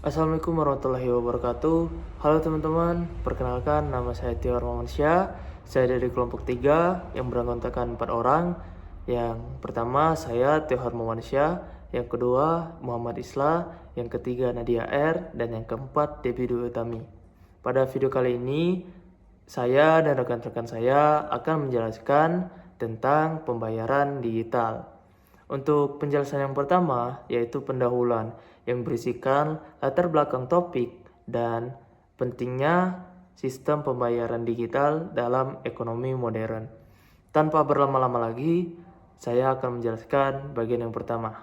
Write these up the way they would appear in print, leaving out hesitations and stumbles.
Assalamualaikum warahmatullahi wabarakatuh. Halo teman-teman, perkenalkan nama saya Tio Armawansyah. Saya dari kelompok 3 yang beranggotakan 4 orang. Yang pertama saya Tio Armawansyah, yang kedua Muhammad Islah, yang ketiga Nadia R, dan yang keempat Debbie Dwi Utami. Pada video kali ini, saya dan rekan-rekan saya akan menjelaskan tentang pembayaran digital. Untuk penjelasan yang pertama, yaitu pendahuluan yang berisikan latar belakang topik dan pentingnya sistem pembayaran digital dalam ekonomi modern. Tanpa berlama-lama lagi, saya akan menjelaskan bagian yang pertama.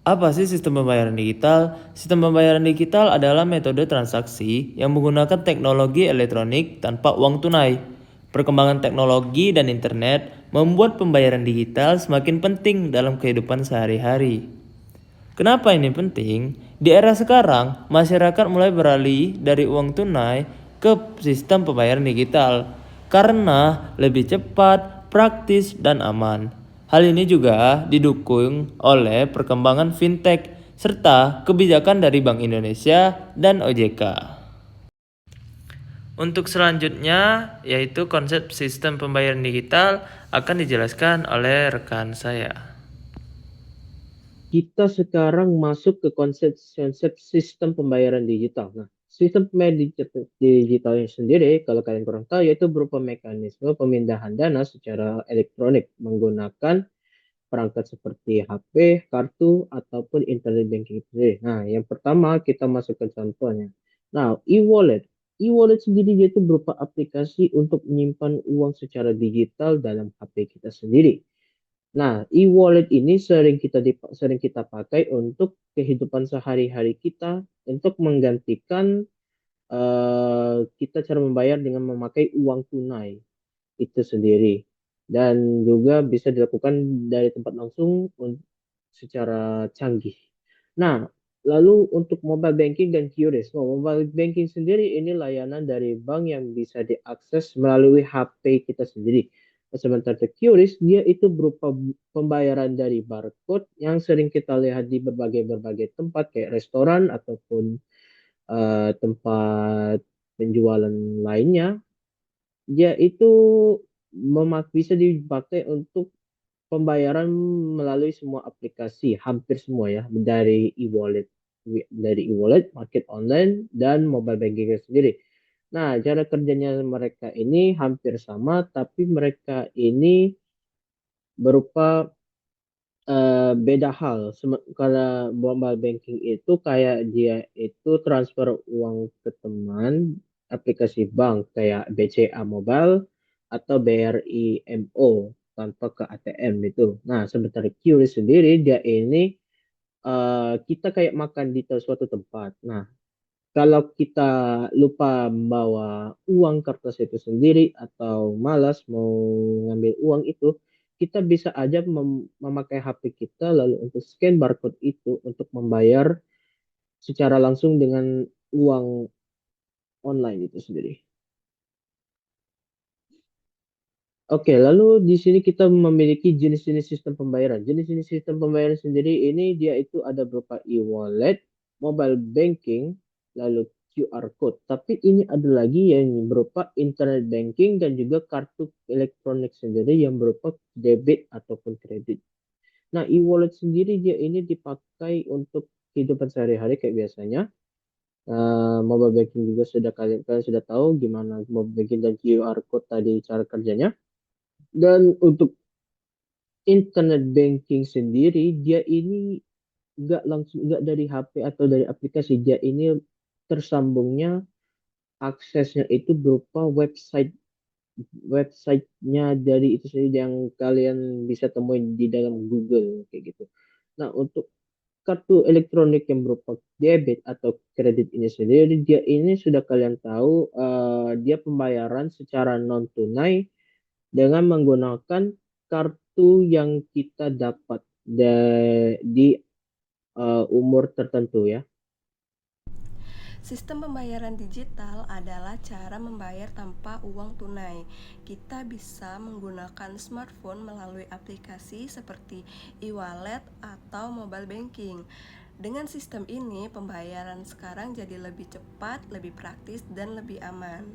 Apa sih sistem pembayaran digital? Sistem pembayaran digital adalah metode transaksi yang menggunakan teknologi elektronik tanpa uang tunai. Perkembangan teknologi dan internet membuat pembayaran digital semakin penting dalam kehidupan sehari-hari. Kenapa ini penting? Di era sekarang, masyarakat mulai beralih dari uang tunai ke sistem pembayaran digital karena lebih cepat, praktis, dan aman. Hal ini juga didukung oleh perkembangan fintech serta kebijakan dari Bank Indonesia dan OJK. Untuk selanjutnya, yaitu konsep sistem pembayaran digital akan dijelaskan oleh rekan saya. Kita sekarang masuk ke konsep sistem pembayaran digital. Nah, sistem pembayaran digital sendiri, kalau kalian kurang tahu, yaitu berupa mekanisme pemindahan dana secara elektronik menggunakan perangkat seperti HP, kartu, ataupun internet banking sendiri. Nah, yang pertama kita masuk ke contohnya. Nah, e-wallet. E-wallet sendiri yaitu berupa aplikasi untuk menyimpan uang secara digital dalam HP kita sendiri. Nah, e-wallet ini sering kita pakai untuk kehidupan sehari-hari kita untuk menggantikan kita cara membayar dengan memakai uang tunai itu sendiri dan juga bisa dilakukan dari tempat langsung secara canggih. Nah, lalu untuk mobile banking dan QRIS. Mobile banking sendiri ini layanan dari bank yang bisa diakses melalui HP kita sendiri. Sementara QRIS dia itu berupa pembayaran dari barcode yang sering kita lihat di berbagai tempat kayak restoran ataupun tempat penjualan lainnya. Dia itu bisa dipakai untuk pembayaran melalui semua aplikasi, hampir semua ya, dari e-wallet, market online, dan mobile banking sendiri. Nah, cara kerjanya mereka ini hampir sama, tapi mereka ini berupa beda hal. Karena mobile banking itu kayak dia itu transfer uang ke teman, aplikasi bank kayak BCA Mobile atau BRI MO tanpa ke ATM itu. Nah, sementara QRIS sendiri dia ini kita kayak makan di suatu tempat. Nah, kalau kita lupa bawa uang kertas itu sendiri atau malas mau ngambil uang itu, kita bisa aja memakai HP kita lalu untuk scan barcode itu untuk membayar secara langsung dengan uang online itu sendiri. Oke, lalu di sini kita memiliki jenis-jenis sistem pembayaran. Jenis-jenis sistem pembayaran sendiri ini dia itu ada berupa e-wallet, mobile banking, lalu QR code. Tapi ini ada lagi yang berupa internet banking dan juga kartu elektronik sendiri yang berupa debit ataupun kredit. Nah, e-wallet sendiri dia ini dipakai untuk kehidupan sehari-hari kayak biasanya. Mobile banking juga kalian sudah tahu gimana mobile banking dan QR code tadi cara kerjanya. Dan untuk internet banking sendiri, dia ini nggak dari HP atau dari aplikasi, dia ini tersambungnya aksesnya itu berupa websitenya dari itu sendiri yang kalian bisa temuin di dalam Google kayak gitu. Nah, untuk kartu elektronik yang berupa debit atau kredit ini sendiri, dia ini sudah kalian tahu dia pembayaran secara non tunai dengan menggunakan kartu yang kita dapat di umur tertentu ya. Sistem pembayaran digital adalah cara membayar tanpa uang tunai. Kita bisa menggunakan smartphone melalui aplikasi seperti e-wallet atau mobile banking. Dengan sistem ini, pembayaran sekarang jadi lebih cepat, lebih praktis, dan lebih aman.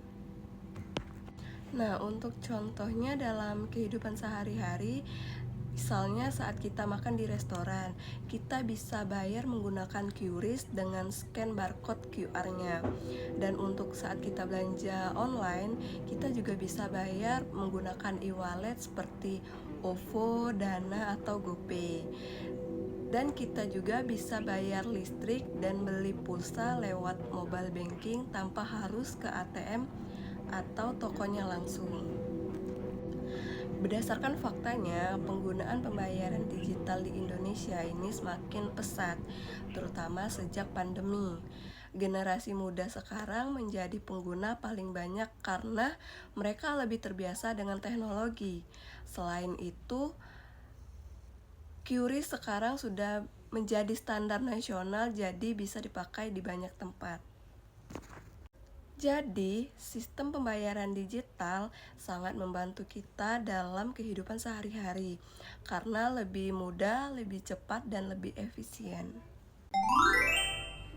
Nah, untuk contohnya dalam kehidupan sehari-hari, misalnya saat kita makan di restoran, kita bisa bayar menggunakan QRIS dengan scan barcode QR-nya. Dan untuk saat kita belanja online, kita juga bisa bayar menggunakan e-wallet seperti OVO, Dana, atau GoPay. Dan kita juga bisa bayar listrik dan beli pulsa lewat mobile banking tanpa harus ke ATM atau tokonya langsung. Berdasarkan faktanya, penggunaan pembayaran digital di Indonesia ini semakin pesat, terutama sejak pandemi. Generasi muda sekarang menjadi pengguna paling banyak karena mereka lebih terbiasa dengan teknologi. Selain itu, QRIS sekarang sudah menjadi standar nasional, jadi bisa dipakai di banyak tempat. Jadi, sistem pembayaran digital sangat membantu kita dalam kehidupan sehari-hari karena lebih mudah, lebih cepat, dan lebih efisien.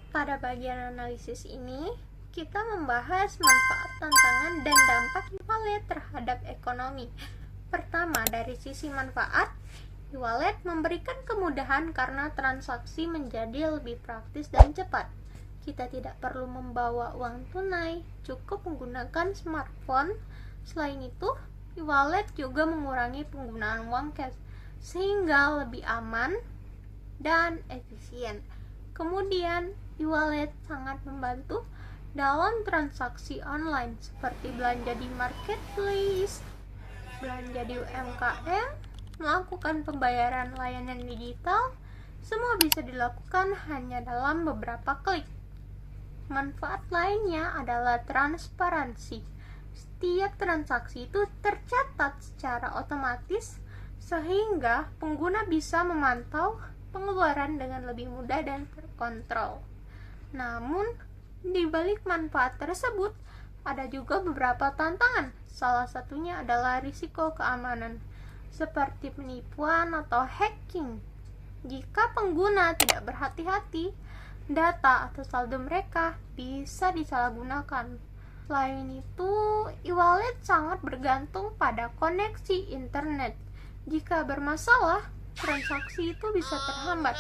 Pada bagian analisis ini, kita membahas manfaat, tantangan, dan dampak e-wallet terhadap ekonomi. Pertama, dari sisi manfaat, e-wallet memberikan kemudahan karena transaksi menjadi lebih praktis dan cepat. Kita tidak perlu membawa uang tunai, cukup menggunakan smartphone. Selain itu, e-wallet juga mengurangi penggunaan uang cash, sehingga lebih aman dan efisien. Kemudian, e-wallet sangat membantu dalam transaksi online, seperti belanja di marketplace, belanja di UMKM, melakukan pembayaran layanan digital, semua bisa dilakukan hanya dalam beberapa klik. Manfaat lainnya adalah transparansi. Setiap transaksi itu tercatat secara otomatis sehingga pengguna bisa memantau pengeluaran dengan lebih mudah dan terkontrol. Namun, di balik manfaat tersebut ada juga beberapa tantangan. Salah satunya adalah risiko keamanan, seperti penipuan atau hacking. Jika pengguna tidak berhati-hati, data atau saldo mereka bisa disalahgunakan. Selain itu, e-wallet sangat bergantung pada koneksi internet. Jika bermasalah, transaksi itu bisa terhambat.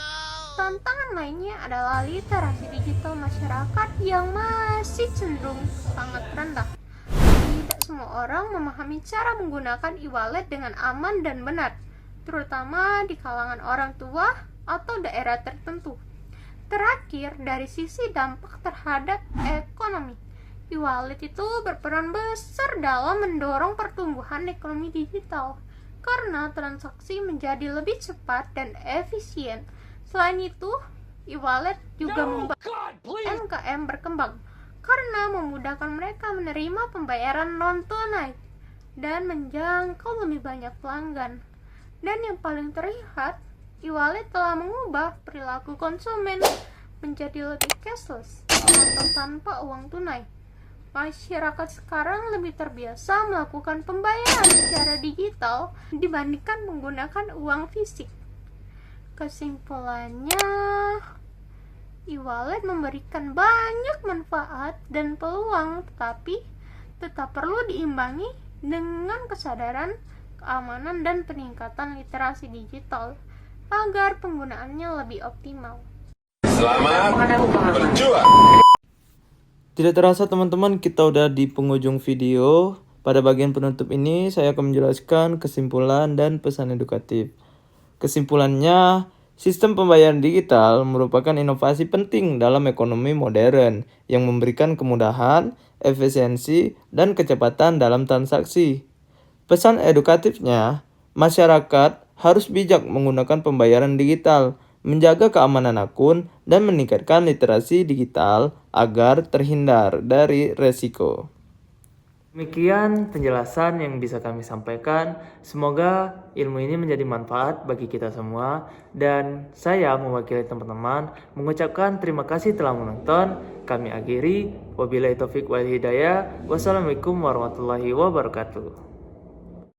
Tantangan lainnya adalah literasi digital masyarakat yang masih cenderung sangat rendah. Tidak semua orang memahami cara menggunakan e-wallet dengan aman dan benar, terutama di kalangan orang tua atau daerah tertentu. Terakhir, dari sisi dampak terhadap ekonomi, e-wallet itu berperan besar dalam mendorong pertumbuhan ekonomi digital karena transaksi menjadi lebih cepat dan efisien. Selain itu, e-wallet juga membuat UMKM berkembang karena memudahkan mereka menerima pembayaran non-tunai dan menjangkau lebih banyak pelanggan. Dan yang paling terlihat, e-wallet telah mengubah perilaku konsumen menjadi lebih cashless atau tanpa uang tunai. Masyarakat sekarang lebih terbiasa melakukan pembayaran secara digital dibandingkan menggunakan uang fisik. Kesimpulannya, e-wallet memberikan banyak manfaat dan peluang, tetapi tetap perlu diimbangi dengan kesadaran, keamanan, dan peningkatan literasi digital agar penggunaannya lebih optimal. Selamat berjuang. Tidak terasa teman-teman, kita udah di penghujung video. Pada bagian penutup ini saya akan menjelaskan kesimpulan dan pesan edukatif. Kesimpulannya, sistem pembayaran digital merupakan inovasi penting dalam ekonomi modern yang memberikan kemudahan, efisiensi, dan kecepatan dalam transaksi. Pesan edukatifnya, masyarakat harus bijak menggunakan pembayaran digital, menjaga keamanan akun, dan meningkatkan literasi digital agar terhindar dari resiko. Demikian penjelasan yang bisa kami sampaikan. Semoga ilmu ini menjadi manfaat bagi kita semua. Dan saya mewakili teman-teman mengucapkan terima kasih telah menonton. Kami akhiri. Wabillahi taufiq wal hidayah. Wassalamualaikum warahmatullahi wabarakatuh.